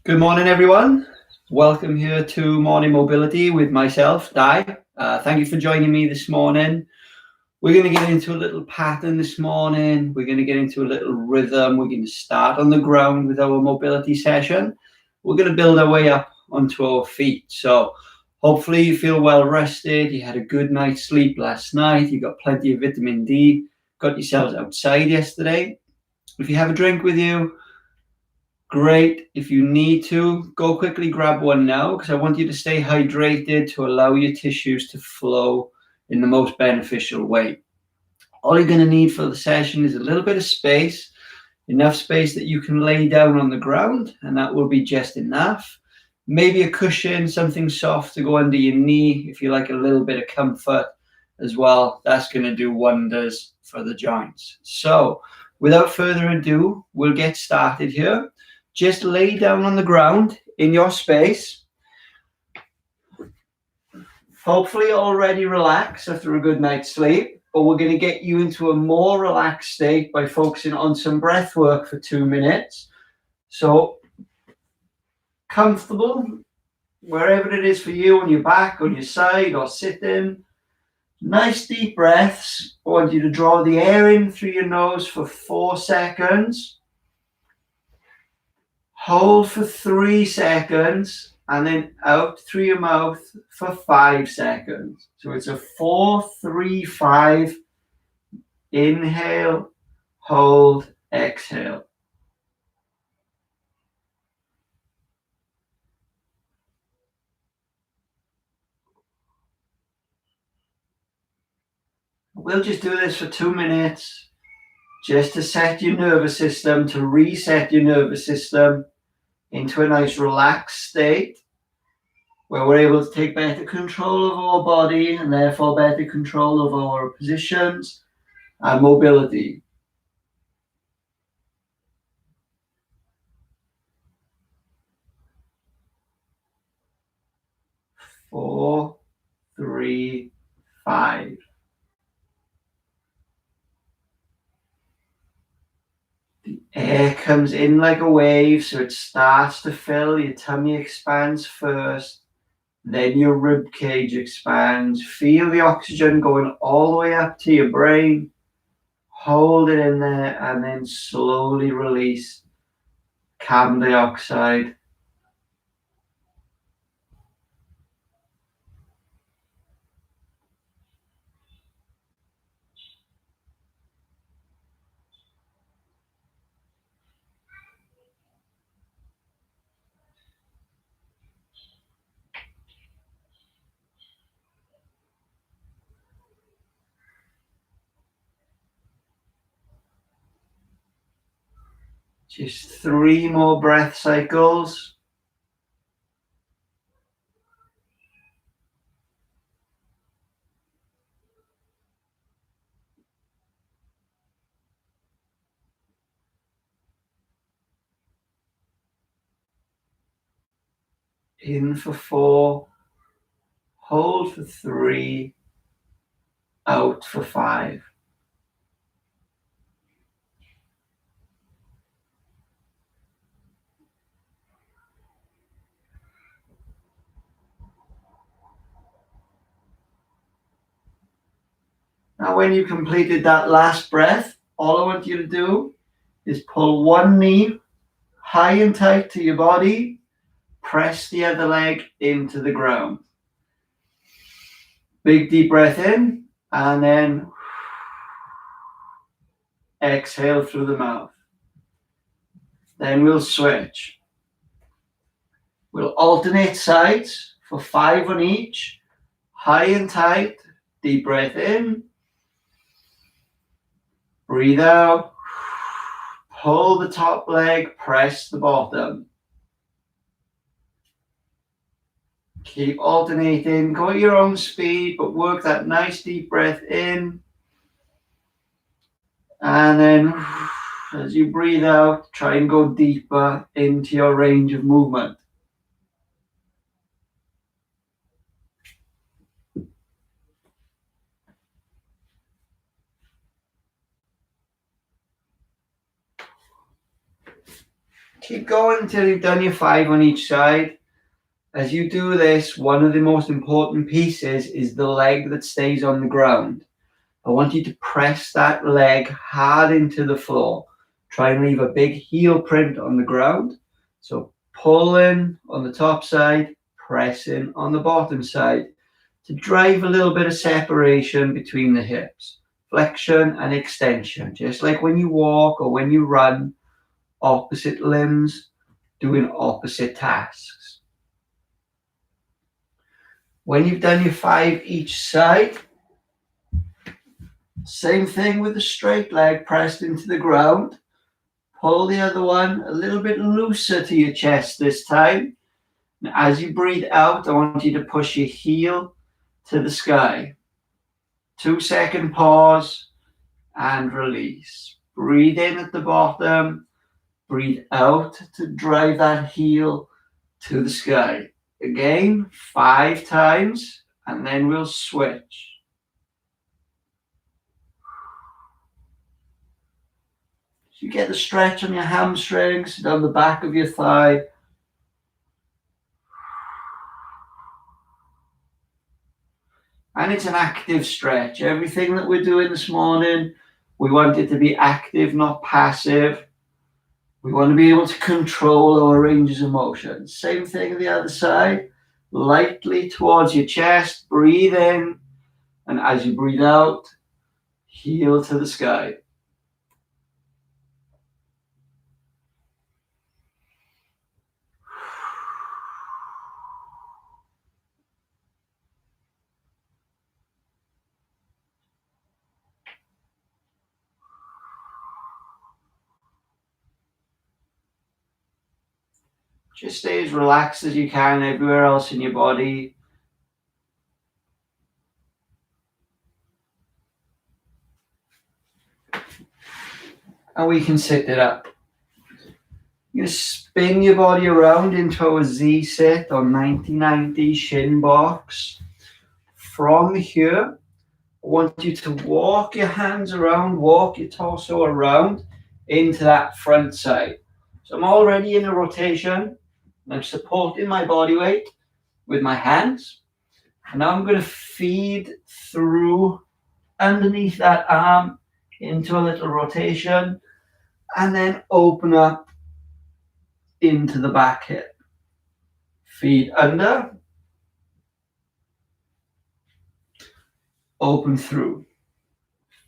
Good morning, everyone. Welcome here to Morning Mobility with myself, Di. Thank you for joining me this morning. We're going to get into a little pattern this morning. We're going to get into a little rhythm. We're going to start on the ground with our mobility session. We're going to build our way up onto our feet. So hopefully you feel well rested. You had a good night's sleep last night. You got plenty of vitamin D. Got yourselves outside yesterday. If you have a drink with you, great. If you need to, go quickly grab one now because I want you to stay hydrated to allow your tissues to flow in the most beneficial way. All you're going to need for the session is a little bit of space, enough space that you can lay down on the ground, and that will be just enough. Maybe a cushion, something soft to go under your knee if you like a little bit of comfort as well. That's going to do wonders for the joints. So without further ado, we'll get started here. Just lay down on the ground in your space. Hopefully already relaxed after a good night's sleep, but we're going to get you into a more relaxed state by focusing on some breath work for 2 minutes. So comfortable, wherever it is for you, on your back, on your side, or sitting. Nice deep breaths. I want you to draw the air in through your nose for 4 seconds. Hold for 3 seconds and then out through your mouth for 5 seconds. So it's a 4, 3, 5. Inhale, hold, exhale. We'll just do this for 2 minutes just to set your nervous system, to reset your nervous system into a nice relaxed state where we're able to take better control of our body and therefore better control of our positions and mobility. 4, 3, 5. The air comes in like a wave, so it starts to fill. Your tummy expands first, then your rib cage expands. Feel the oxygen going all the way up to your brain. Hold it in there and then slowly release carbon dioxide. Just 3 more breath cycles. In for 4, hold for 3, out for 5. Now, when you completed that last breath, all I want you to do is pull one knee high and tight to your body, press the other leg into the ground. Big deep breath in, and then exhale through the mouth. Then we'll switch. We'll alternate sides for 5 on each. High and tight, deep breath in. Breathe out. Pull the top leg, press the bottom. Keep alternating, go at your own speed, but work that nice deep breath in. And then as you breathe out, try and go deeper into your range of movement. Keep going until you've done your 5 on each side. As you do this, one of the most important pieces is the leg that stays on the ground. I want you to press that leg hard into the floor. Try and leave a big heel print on the ground. So pull in on the top side, press in on the bottom side to drive a little bit of separation between the hips. Flexion and extension, just like when you walk or when you run, opposite limbs doing opposite tasks. When you've done your 5 each side, same thing with the straight leg pressed into the ground. Pull the other one a little bit looser to your chest this time. And as you breathe out, I want you to push your heel to the sky. 2-second pause and release. Breathe in at the bottom. Breathe out to drive that heel to the sky. Again, 5 times, and then we'll switch. You get the stretch on your hamstrings, down the back of your thigh. And it's an active stretch. Everything that we're doing this morning, we want it to be active, not passive. We want to be able to control our ranges of motion. Same thing on the other side. Lightly towards your chest, breathe in. And as you breathe out, heel to the sky. Just stay as relaxed as you can everywhere else in your body. And we can sit it up. You're going to spin your body around into a Z sit or 90-90 shin box. From here, I want you to walk your hands around, walk your torso around into that front side. So I'm already in a rotation. I'm supporting my body weight with my hands. And now I'm going to feed through underneath that arm into a little rotation and then open up into the back hip. Feed under, open through.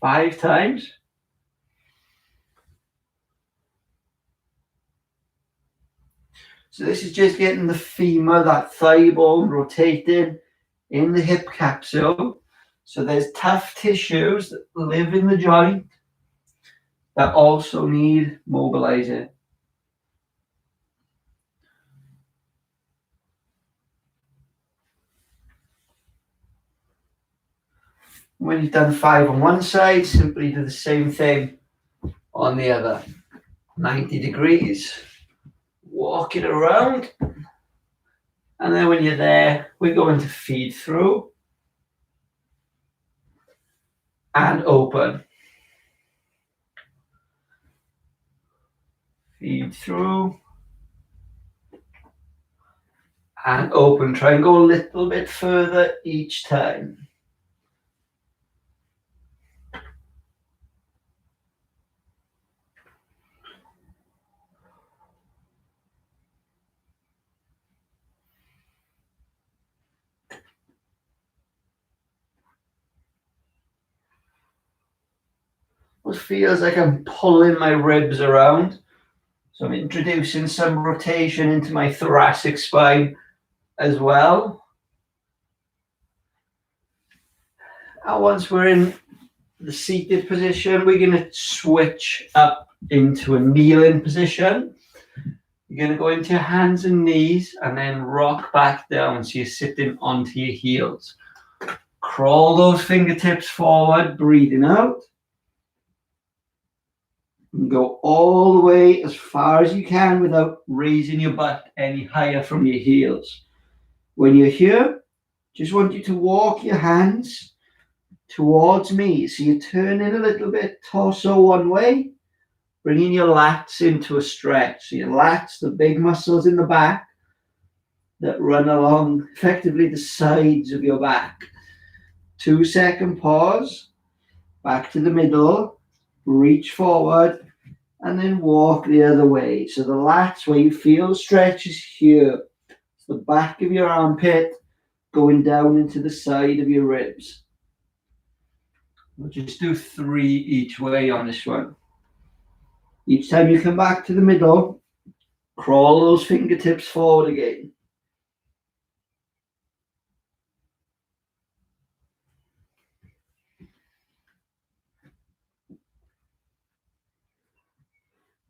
5 times. So this is just getting the femur, that thigh bone, rotated in the hip capsule. So there's tough tissues that live in the joint that also need mobilizing. When you've done 5 on one side, simply do the same thing on the other. 90 degrees. Walk it around. And then when you're there, we're going to feed through and open. Feed through and open. Try and go a little bit further each time. It feels like I'm pulling my ribs around. So I'm introducing some rotation into my thoracic spine as well. And once we're in the seated position, we're going to switch up into a kneeling position. You're going to go into your hands and knees and then rock back down so you're sitting onto your heels. Crawl those fingertips forward, breathing out. And go all the way as far as you can without raising your butt any higher from your heels. When you're here, just want you to walk your hands towards me. So you're turning a little bit, torso one way, bringing your lats into a stretch. So your lats, the big muscles in the back that run along effectively the sides of your back. 2-second pause, back to the middle, reach forward, and then walk the other way. So the lats, where you feel the stretch, is here. It's the back of your armpit going down into the side of your ribs. We'll just do 3 each way on this one. Each time you come back to the middle, crawl those fingertips forward again.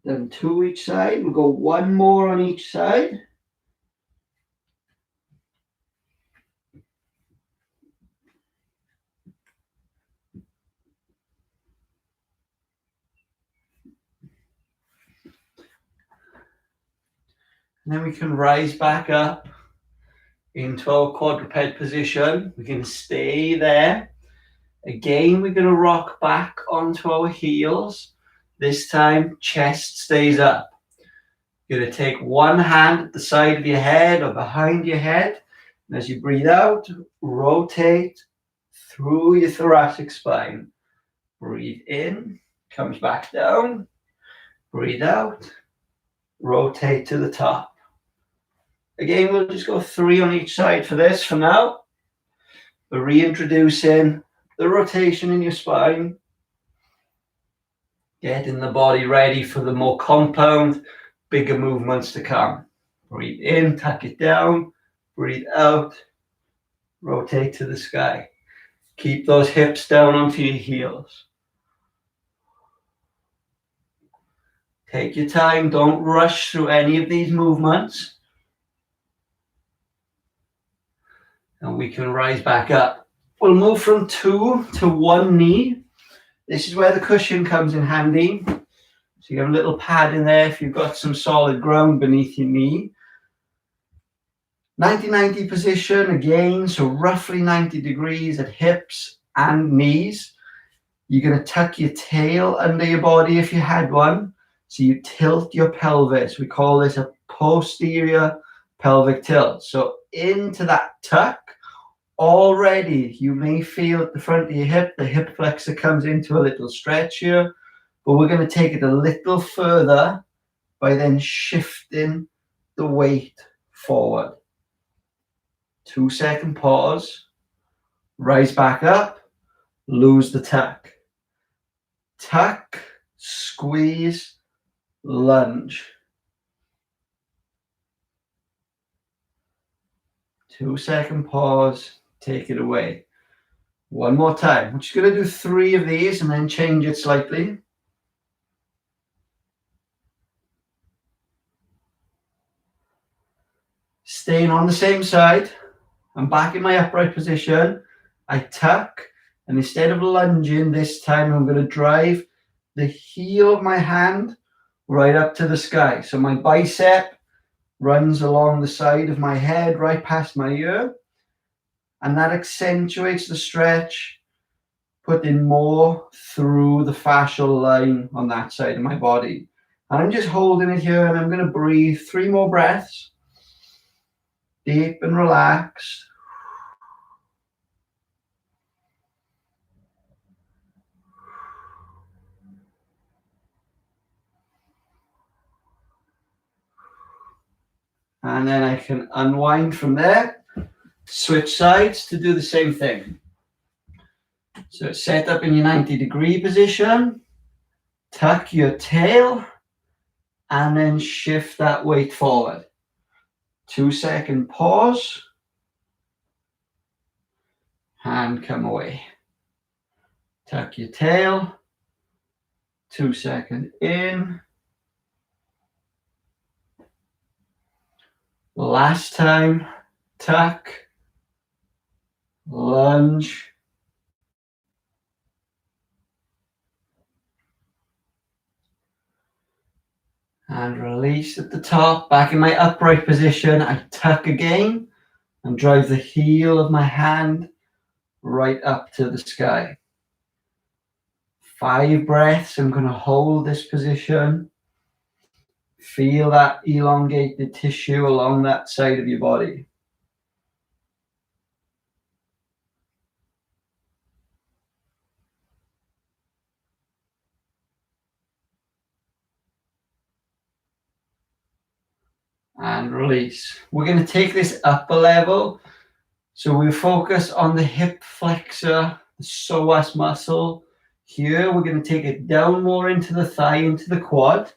Then 2 each side. We'll go 1 more on each side. And then we can rise back up into our quadruped position. We can stay there. Again, we're going to rock back onto our heels. This time, chest stays up. You're going to take one hand at the side of your head or behind your head. And as you breathe out, rotate through your thoracic spine. Breathe in, comes back down. Breathe out, rotate to the top. Again, we'll just go 3 on each side for this for now. We're reintroducing the rotation in your spine. Getting the body ready for the more compound, bigger movements to come. Breathe in, tuck it down. Breathe out, rotate to the sky. Keep those hips down onto your heels. Take your time, don't rush through any of these movements. And we can rise back up. We'll move from 2 to 1 knee. This is where the cushion comes in handy. So you have a little pad in there if you've got some solid ground beneath your knee. 90-90 position again, so roughly 90 degrees at hips and knees. You're going to tuck your tail under your body if you had one. So you tilt your pelvis. We call this a posterior pelvic tilt. So into that tuck. Already, you may feel at the front of your hip, the hip flexor comes into a little stretch here, but we're going to take it a little further by then shifting the weight forward. 2-second pause, rise back up, lose the tuck. Tuck, squeeze, lunge. 2-second pause, take it away. One more time. I'm just going to do 3 of these and then change it slightly. Staying on the same side. I'm back in my upright position. I tuck, and instead of lunging this time, I'm going to drive the heel of my hand right up to the sky. So my bicep runs along the side of my head, right past my ear. And that accentuates the stretch, putting more through the fascial line on that side of my body. And I'm just holding it here, and I'm going to breathe 3 more breaths. Deep and relaxed. And then I can unwind from there, switch sides to do the same thing. So set up in your 90-degree position, tuck your tail, and then shift that weight forward. 2-second pause, hand come away. Tuck your tail, 2-second in. Last time, tuck, lunge, and release at the top. Back in my upright position, I tuck again and drive the heel of my hand right up to the sky. 5 breaths. I'm going to hold this position. Feel that elongated tissue along that side of your body. And release. We're going to take this up a level. So we focus on the hip flexor, the psoas muscle. Here, we're going to take it down more into the thigh, into the quad.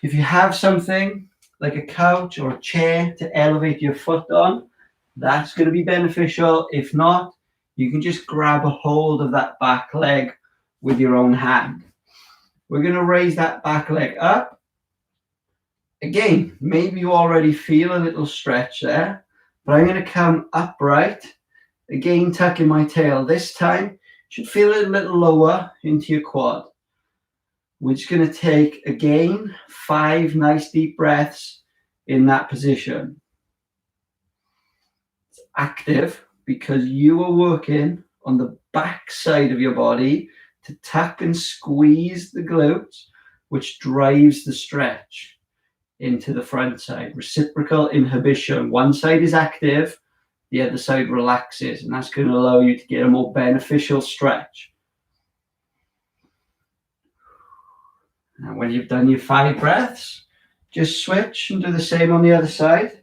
If you have something like a couch or a chair to elevate your foot on, that's going to be beneficial. If not, you can just grab a hold of that back leg with your own hand. We're going to raise that back leg up. Again, maybe you already feel a little stretch there, but I'm going to come upright. Again, tucking my tail. This time, should feel it a little lower into your quad. We're just going to take, again, 5 nice deep breaths in that position. It's active because you are working on the back side of your body to tuck and squeeze the glutes, which drives the stretch into the front side. Reciprocal inhibition. One side is active, the other side relaxes, and that's going to allow you to get a more beneficial stretch. And when you've done your 5 breaths, just switch and do the same on the other side.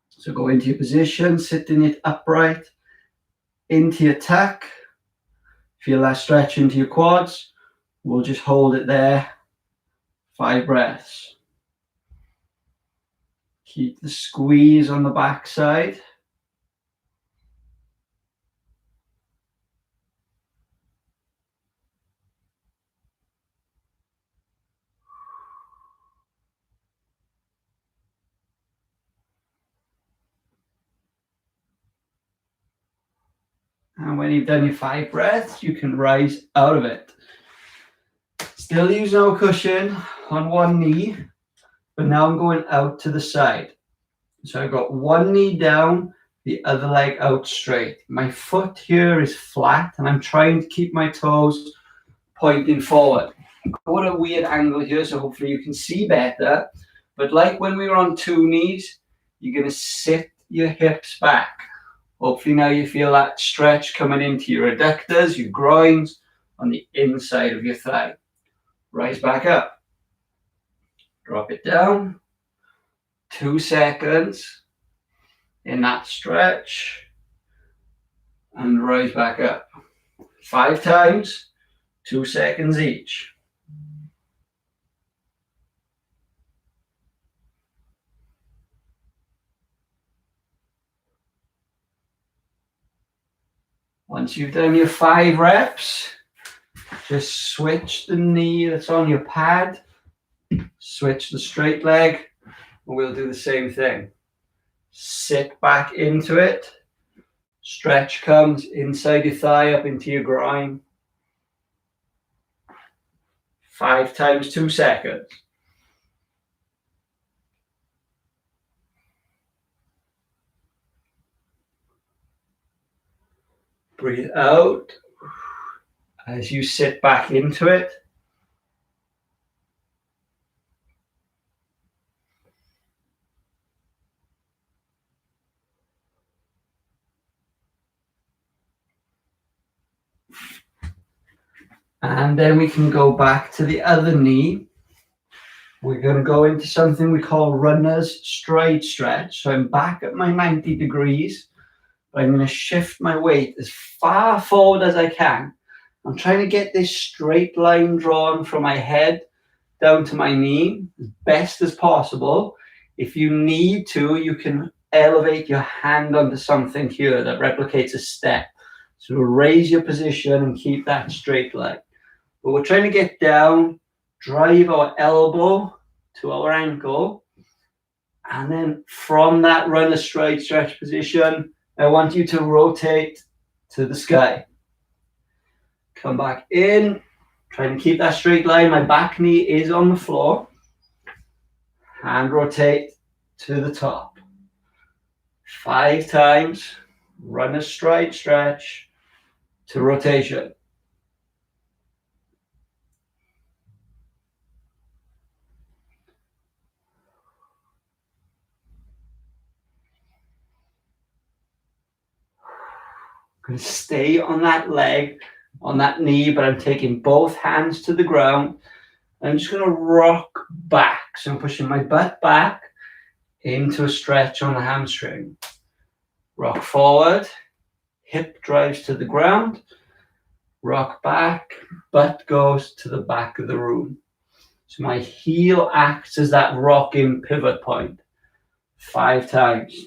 So go into your position, sitting it upright, into your tuck. Feel that stretch into your quads. We'll just hold it there. 5 breaths. Keep the squeeze on the back side. And when you've done your 5 breaths, you can rise out of it. Still use no cushion on one knee, but now I'm going out to the side. So I've got one knee down, the other leg out straight. My foot here is flat, and I'm trying to keep my toes pointing forward. I've got a weird angle here, so hopefully you can see better. But like when we were on 2 knees, you're going to sit your hips back. Hopefully now you feel that stretch coming into your adductors, your groins, on the inside of your thigh. Rise back up. Drop it down. 2 seconds in that stretch. And rise back up. 5 times, 2 seconds each. Once you've done your 5 reps, just switch the knee that's on your pad, switch the straight leg, and we'll do the same thing. Sit back into it. Stretch comes inside your thigh up into your groin. 5 times, 2 seconds. Breathe out as you sit back into it. And then we can go back to the other knee. We're going to go into something we call runner's stride stretch. So I'm back at my 90 degrees. But I'm going to shift my weight as far forward as I can. I'm trying to get this straight line drawn from my head down to my knee as best as possible. If you need to, you can elevate your hand onto something here that replicates a step. So raise your position and keep that straight line. But we're trying to get down, drive our elbow to our ankle. And then from that runner stride stretch position, I want you to rotate to the sky. Come back in, trying to keep that straight line. My back knee is on the floor. And rotate to the top. 5 times, run a stride stretch. to rotation. Going to stay on that leg, on that knee, but I'm taking both hands to the ground. I'm just going to rock back. So I'm pushing my butt back into a stretch on the hamstring. Rock forward, hip drives to the ground, rock back, butt goes to the back of the room. So my heel acts as that rocking pivot point. 5 times.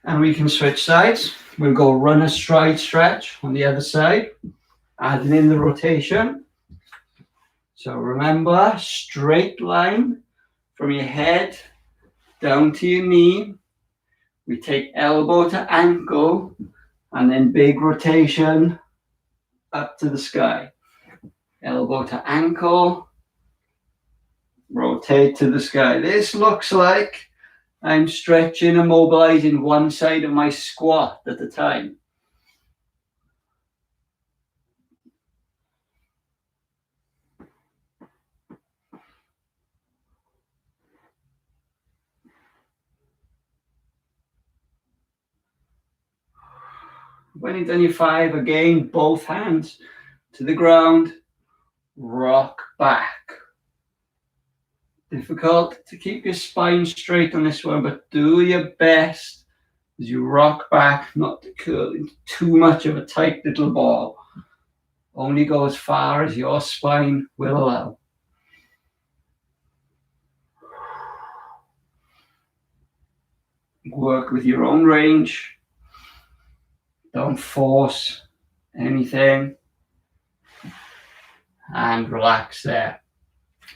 And we can switch sides. We'll go runner stride stretch on the other side, adding in the rotation. So remember, straight line from your head down to your knee. We take elbow to ankle, and then big rotation up to the sky. Elbow to ankle, rotate to the sky. This looks like I'm stretching and mobilizing one side of my squat at a time. When you've done your 5, again, both hands to the ground, rock back. Difficult to keep your spine straight on this one, but do your best as you rock back, not to curl into too much of a tight little ball. Only go as far as your spine will allow. Work with your own range. Don't force anything. And relax there.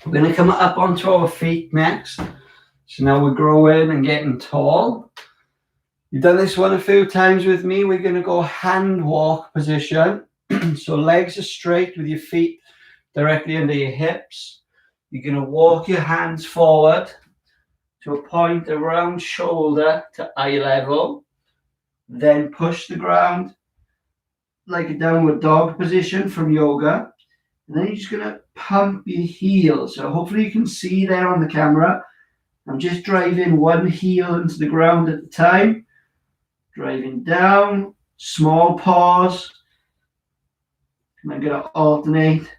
We're going to come up onto our feet next. So now we're growing and getting tall. You've done this one a few times with me. We're going to go hand walk position. So legs are straight with your feet directly under your hips. You're going to walk your hands forward to a point around shoulder to eye level. Then push the ground like a downward dog position from yoga. And then you're just going to pump your heels. So hopefully you can see there on the camera. I'm just driving one heel into the ground at a time. Driving down, small pause. And I'm going to alternate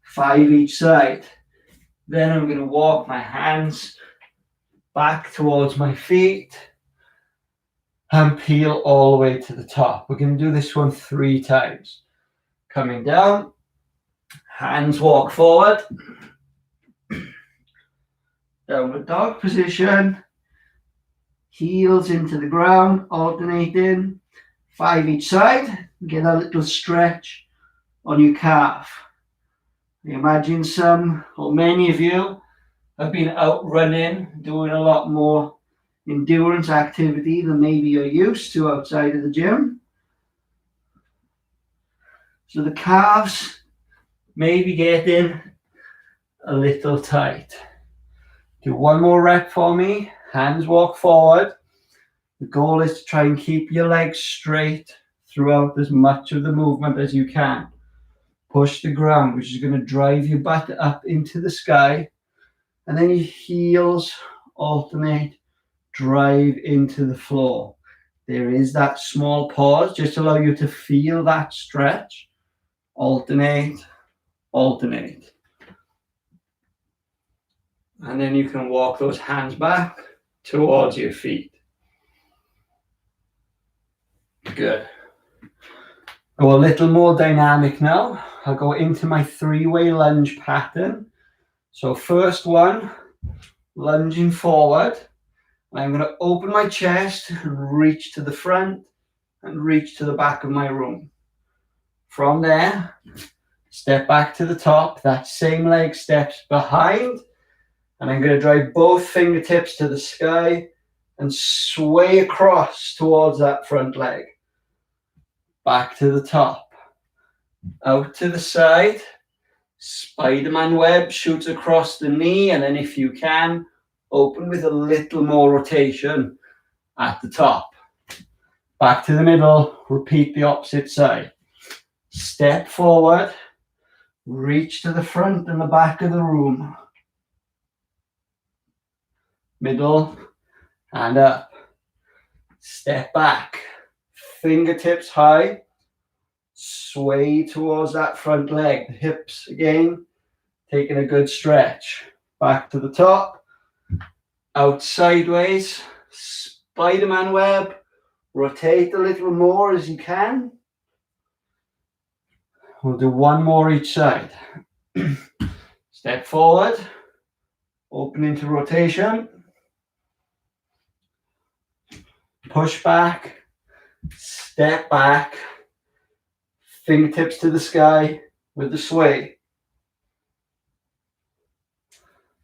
5 each side. Then I'm going to walk my hands back towards my feet and peel all the way to the top. We're going to do this one 3 times. Coming down, hands walk forward. Downward dog position. Heels into the ground, alternating. 5 each side. Get a little stretch on your calf. Imagine some, or many of you, have been out running, doing a lot more endurance activity than maybe you're used to outside of the gym. So the calves may be getting a little tight. Do one more rep for me. Hands walk forward. The goal is to try and keep your legs straight throughout as much of the movement as you can. Push the ground, which is going to drive your butt up into the sky. And then your heels alternate, drive into the floor. There is that small pause, just allow you to feel that stretch. Alternate, alternate. And then you can walk those hands back towards your feet. Good. Go a little more dynamic now. I'll go into my 3-way lunge pattern. So first one, lunging forward. I'm going to open my chest and reach to the front and reach to the back of my room. From there, step back to the top. That same leg steps behind. And I'm going to drive both fingertips to the sky and sway across towards that front leg. Back to the top. out to the side. Spider-Man web shoots across the knee, and then if you can, open with a little more rotation at the top. Back to the middle, repeat the opposite side. Step forward, reach to the front and the back of the room. Middle and up. Step back, fingertips high, sway towards that front leg. The hips again, taking a good stretch. Back to the top, out sideways, Spider-Man web. Rotate a little more as you can. We'll do one more each side. Step forward, open into rotation. Push back, step back, fingertips to the sky with the sway.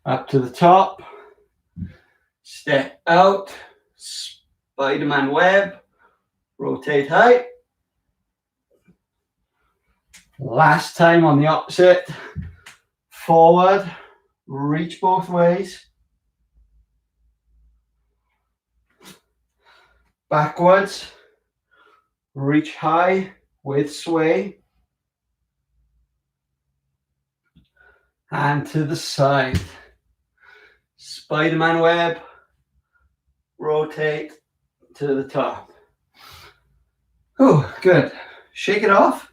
Up to the top, step out, Spider-Man web, rotate high. Last time on the opposite, forward, reach both ways. Backwards, reach high with sway. And to the side. Spider-Man web, rotate to the top. Oh, good. Shake it off.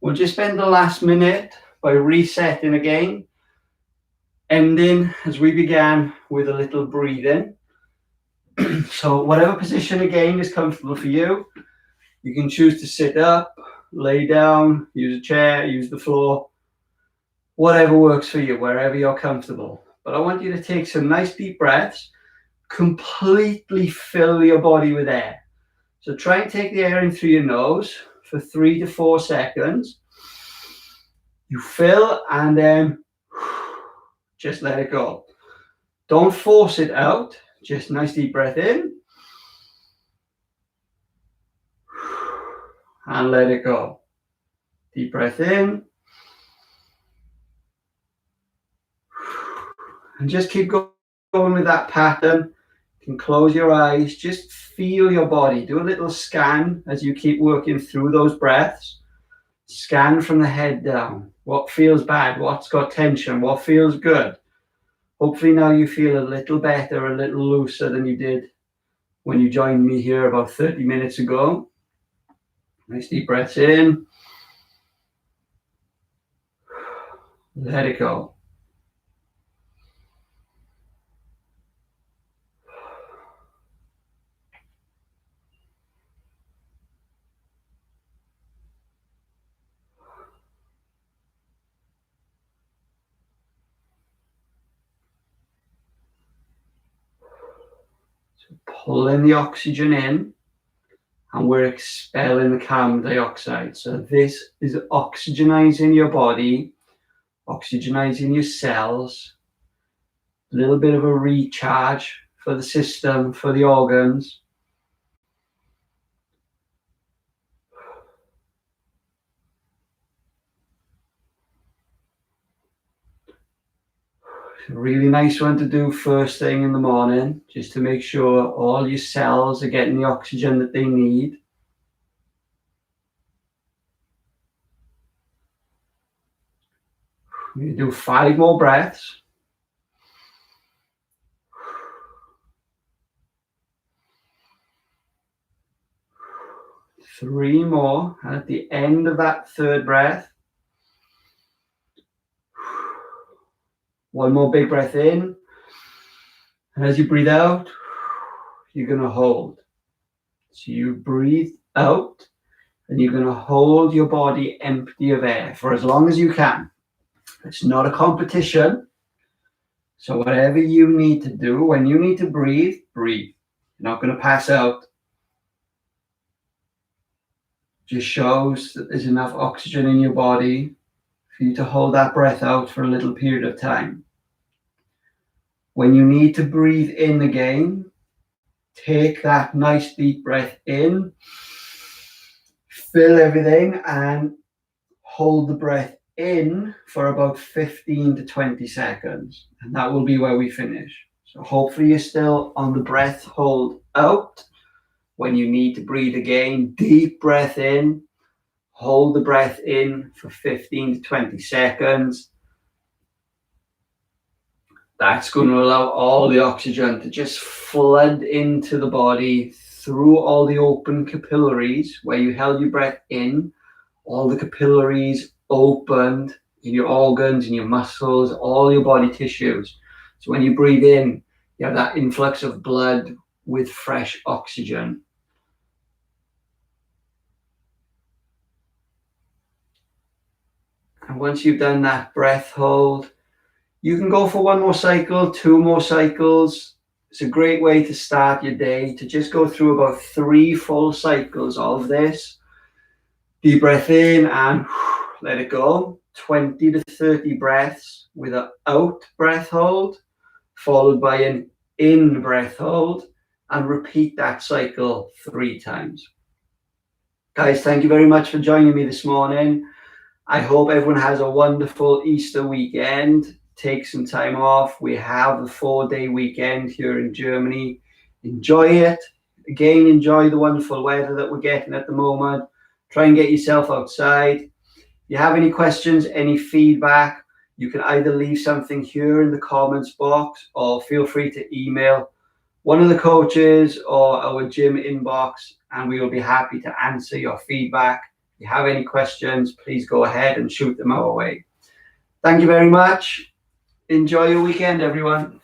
We'll just spend the last minute by resetting again, ending as we began with a little breathing. So whatever position again is comfortable for you, you can choose to sit up, lay down, use a chair, use the floor, whatever works for you, wherever you're comfortable. But I want you to take some nice deep breaths, completely fill your body with air. So try and take the air in through your nose for 3 to 4 seconds. You fill and then just let it go. Don't force it out. Just nice deep breath in. And let it go. Deep breath in. And just keep going with that pattern. You can close your eyes. Just feel your body. Do a little scan as you keep working through those breaths. Scan from the head down. What feels bad? What's got tension? What feels good? Hopefully now you feel a little better, a little looser than you did when you joined me here about 30 minutes ago. Nice deep breaths in. Let it go. So pulling the oxygen in, and we're expelling the carbon dioxide. So this is oxygenizing your body, oxygenizing your cells, a little bit of a recharge for the system, for the organs. It's a really nice one to do first thing in the morning, just to make sure all your cells are getting the oxygen that they need. You do 5 more breaths. Three more, and at the end of that third breath, one more big breath in, and as you breathe out, you're going to hold. So you breathe out, and you're going to hold your body empty of air for as long as you can. It's not a competition. So whatever you need to do, when you need to breathe, breathe. You're not going to pass out. Just shows that there's enough oxygen in your body for you to hold that breath out for a little period of time. When you need to breathe in again, take that nice deep breath in, fill everything, and hold the breath in for about 15 to 20 seconds, and that will be where we finish. So hopefully you're still on the breath hold out. When you need to breathe again, deep breath in, hold the breath in for 15 to 20 seconds. That's going to allow all the oxygen to just flood into the body through all the open capillaries where you held your breath in. All the capillaries opened in your organs, in your muscles, all your body tissues. So when you breathe in, you have that influx of blood with fresh oxygen. And once you've done that breath hold, you can go for one more cycle, two more cycles. It's a great way to start your day, to just go through about 3 full cycles of this. Deep breath in and let it go. 20 to 30 breaths with an out breath hold, followed by an in breath hold, and repeat that cycle 3 times. Guys, thank you very much for joining me this morning. I hope everyone has a wonderful Easter weekend. Take some time off. We have the 4-day weekend here in Germany. Enjoy it. Again, enjoy the wonderful weather that we're getting at the moment. Try and get yourself outside. If you have any questions, any feedback, you can either leave something here in the comments box or feel free to email one of the coaches or our gym inbox, and we will be happy to answer your feedback. If you have any questions, please go ahead and shoot them our way. Thank you very much. Enjoy your weekend, everyone.